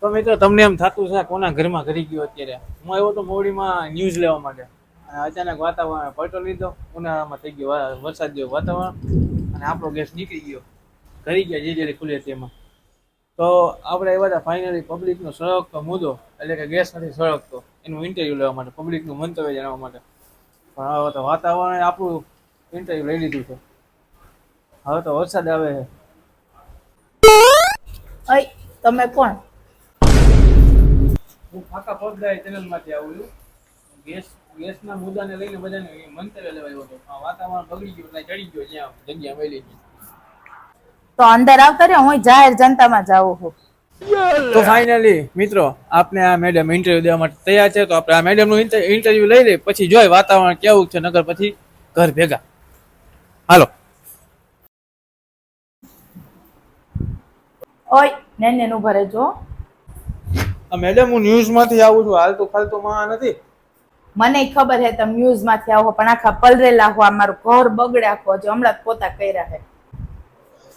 તો મિત્રો તમને એમ થતું છે કોના ઘરમાં ઘરી ગયો અત્યારે? હું આવ્યો તો મોવડીમાં ન્યૂઝ લેવા માટે અને અચાનક વાતાવરણ પલટો લીધો. ઉનાળામાં થઈ ગયો વરસાદ જેવું વાતાવરણ અને આપણો ગેસ નીકળી ગયો. ઘરી ગયા જે ખુલે તેમાં. તો આપણે આવ્યા હતા ફાઇનલી પબ્લિકનો સળગતો મુદ્દો એટલે કે ગેસ નથી સળગતો એનું ઇન્ટરવ્યુ લેવા માટે, પબ્લિકનું મંતવ્ય જાણવા માટે. પણ હવે તો વાતાવરણે આપણું ઇન્ટરવ્યુ લઈ લીધું છે. હવે તો વરસાદ આવે છે. અય તમે કોણ? હું ફાકા પગદારી ચેનલમાંથી આવું છું. ગેસના મુદ્દાને લઈને બધાને મંતવ્ય લેવા આવ્યો હતો. આ વાતાવરણ બગડી ગયું એટલે ચડી ગયો જ્યાં જગ્યા મળી ગઈ. તો અંદર આવતા રહ્યો, હું જાહેર જનતામાં જાઉં છું. તો ફાઇનલી મિત્રો આપને આ મેડમ ઇન્ટરવ્યુ દેવા માટે તૈયાર છે. તો આપણે આ મેડમનું ઇન્ટરવ્યુ લઈ લઈએ, પછી જોઈ વાતાવરણ કેવું છે, નગર પછી ઘર ભેગા. હાલો. ઓય ને ઉભા રહેજો. મેડમ હું ન્યૂઝમાંથી આવું છું, હાલતું ફાલતું માં નથી. મને ખબર છે તમે ન્યૂઝ માંથી આવો, પણ આખા પલરેલા હો, મારું ઘર બગડે આખો, હજી હમણાં જ પોતા કર્યા છે.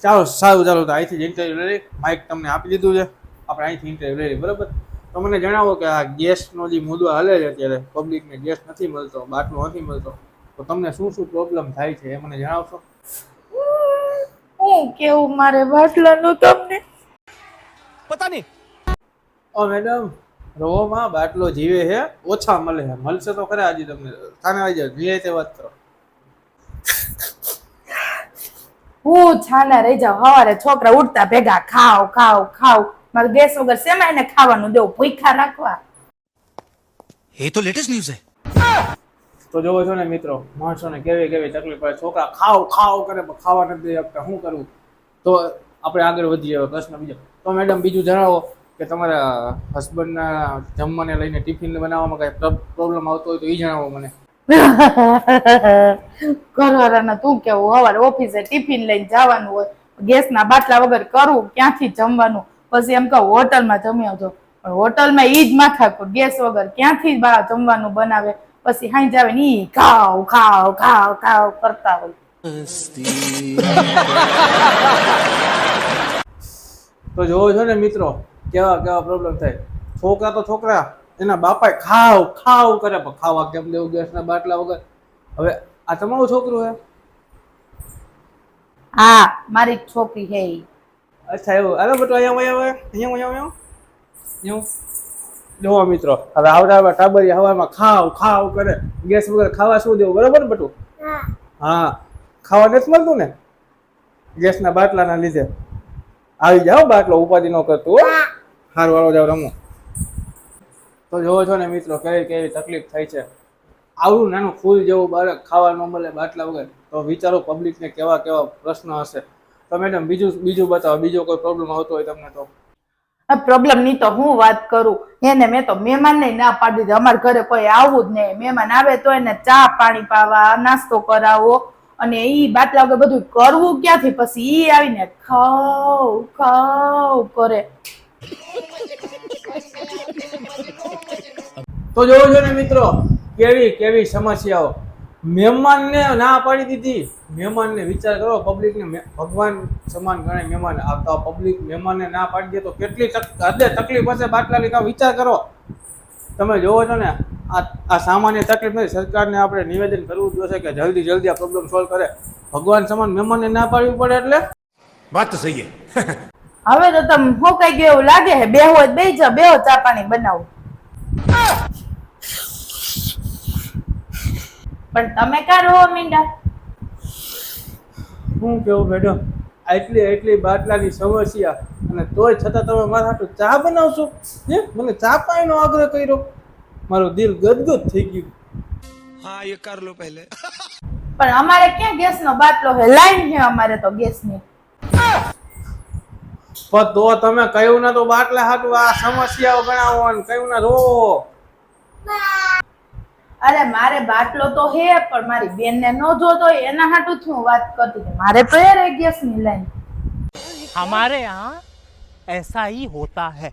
ચાલો સારું, ચાલો તો અહીંથી જ ઇન્ટરવ્યુ લઈ. માઇક તમને આપી દીધું છે, આપણે અહીંથી ઇન્ટરવ્યુ લઈ બરાબર. તો મને જણાવો કે આ ગેસનો જે મુદ્દો હાલે છે અત્યારે, પબ્લિકને ગેસ નથી મળતો, બાટલો નથી મળતો, તો તમને શું શું પ્રોબ્લેમ થાય છે એ મને જણાવશો? હું કેવું મારે બાટલાનું તમને? પતા નહીં. ઓ મેડમ, રોમાં બાટલો જીવે છે, ઓછા મળે છે, મળશે તો ખરા હજી તમને. થાને આવી જાય, જીવે તે વાત કરો. હું છાના રહી જાઉં, સવારે છોકરા ઉઠતા ભેગા ખાવ ખાવ ખાવ, મારે ગેસ વગર શેમાં એને ખાવાનું દેવું, ભૂખ્યા રાખવા? એ તો લેટેસ્ટ ન્યૂઝ है. તો જોવો છો ને મિત્રો, માણસોને કેવી કેવી તકલીફ પડે. છોકરા ખાવ ખાવ કરે પણ ખાવા નથી આપતા, શું કરવું? તો આપણે આગળ વધીએ. પ્રશ્ન બીજો, તો મેડમ બીજું જણાવો કે તમારા હસબન્ડના જમવાને લઈને ટિફિન બનાવવામાં કઈ પ્રોબ્લેમ આવતો હોય તો એ જણાવો મને. ઘરવાળાને તું કેવું, સવારે ઓફિસે ટિફિન લઈને જવાનું હોય, ગેસના બાટલા વગર કરવું ક્યાંથી જમવાનું? પછી એમ કહું હોટલમાં જમી આવજો, પણ હોટલમાં ઈ જ માથાકૂટ, ગેસ વગર ક્યાંથી જમવાનું બનાવે? પછી હાઈ જાવે ને ઈ ખાવ ખાવ ખાવ ખાવ કરતા હોય. તો જોવો છો ને મિત્રો, કેવા કેવા પ્રોબ્લેમ થાય. છોકરા તો છોકરા, એના બાપા ખાવ ખાવ કરે પણ ખાવા કેમ દેવું ગેસના બાટલા વગર? હવે આ તમારું છોકરું હે? હા, મારી છોકરી હે. અચ્છા એવું. અરે બટુ અહીંયા જોવો મિત્રો, હવે આવડા ટાબરિયા હવામાં ખાવ ખાવ કરે, ગેસ વગર ખાવા શું દેવું? બરોબર બટુ? હા, ખાવા નથી મળતું ને ગેસના બાટલાના લીધે. આવી જાઓ, બાટલો ઉપાધિ ન કરતું. હાર વાળો જાવ રમો. તો જોવો છો ને મિત્રો, કેવી કેવી તકલીફ થાય છે. આવડું નાનું ફૂલ જેવું બાળક ખાવા ન મળે બાટલા વગર, તો વિચારો પબ્લિકને કેવા કેવા પ્રશ્ન હશે. તો મેડમ બીજું બતાવો, બીજો કોઈ પ્રોબ્લેમ આવતો હોય તમને તો? પ્રોબ્લેમ ની તો હું વાત કરું, એને મેં તો મહેમાનને ના પાડી દીધી, અમારા ઘરે કોઈ આવવું જ નહીં. મહેમાન આવે તો એને ચા પાણી પાવા, નાસ્તો કરાવો, અને ઈ બાટલા વગર બધું કરવું ક્યાંથી? પછી ઈ આવીને ખાવ ખાવ કરે. તો જોવો છો ને મિત્રો, કેવી કેવી સમસ્યાઓ. મહેમાનને ના પાડી દીધી. મહેમાનને વિચાર કરો, પબ્લિકને ભગવાન સમાન ગણાય. મહેમાન આવતા પબ્લિક મહેમાનને ના પાડી દે તો કેટલી હદે તકલીફ હશે બાટલાની. કાં વિચાર કરો તમે. જોવો છો ને, આ સામાન્ય તકલીફ નથી. સરકારને આપણે નિવેદન કરવું જોશે કે જલ્દી આ પ્રોબ્લેમ સોલ્વ કરે. ભગવાન સમાન મહેમાનને ના પાડવી પડે એટલે વાત તો સહી है. હવે તો તમે હું કઈ ગયું એવું લાગે છે. બેહો જ બેહી જાઓ, બેહો ચા પાણી બનાવો. પણ તમે ક્યાં રહો મીંડા? શું કેવું મેડમ, એટલી બાટલાની સમસ્યા અને તોય છતાં તમે મારા હાટુ ચા બનાવશો? મને ચા પાણીનો આગ્રહ કર્યો, મારું દિલ ગદગદ થઈ ગયું. हाँ ये कर लो पहले. પણ અમારે ક્યાં ગેસનો બાટલો છે? લાઈન છે અમારે તો ગેસની. પણ તો તમે કહ્યું ના તો બાટલા હાટુ આ સમસ્યાઓ ગણાવો અને કહ્યું ના રો. અરે મારે બાટલો તો હે, પણ મારી બેનને ન જોતો હોય એના હાટુ જ હું વાત કરતી હતી. મારે તો એ રહી ગેસની લાઈન. हमारे यहाँ ऐसा ही होता है.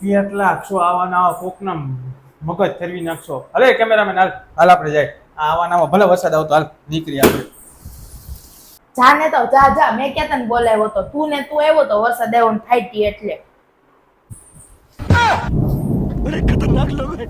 કેટલા છો આવા કોકના મગજ ફેરવી નાખશો. અરે કેમેરામેન હાલ આપણે જાય. આવા ભલે વરસાદ આવતો, હાલ નીકળી આપણે. જા ને તો જા જા, મેં ક્યાં તને બોલાવ્યો તો, તું આવ્યો તો વરસાદ આવ્યો ને ફાટી એટલે. बड़े खतरनाक लोग हैं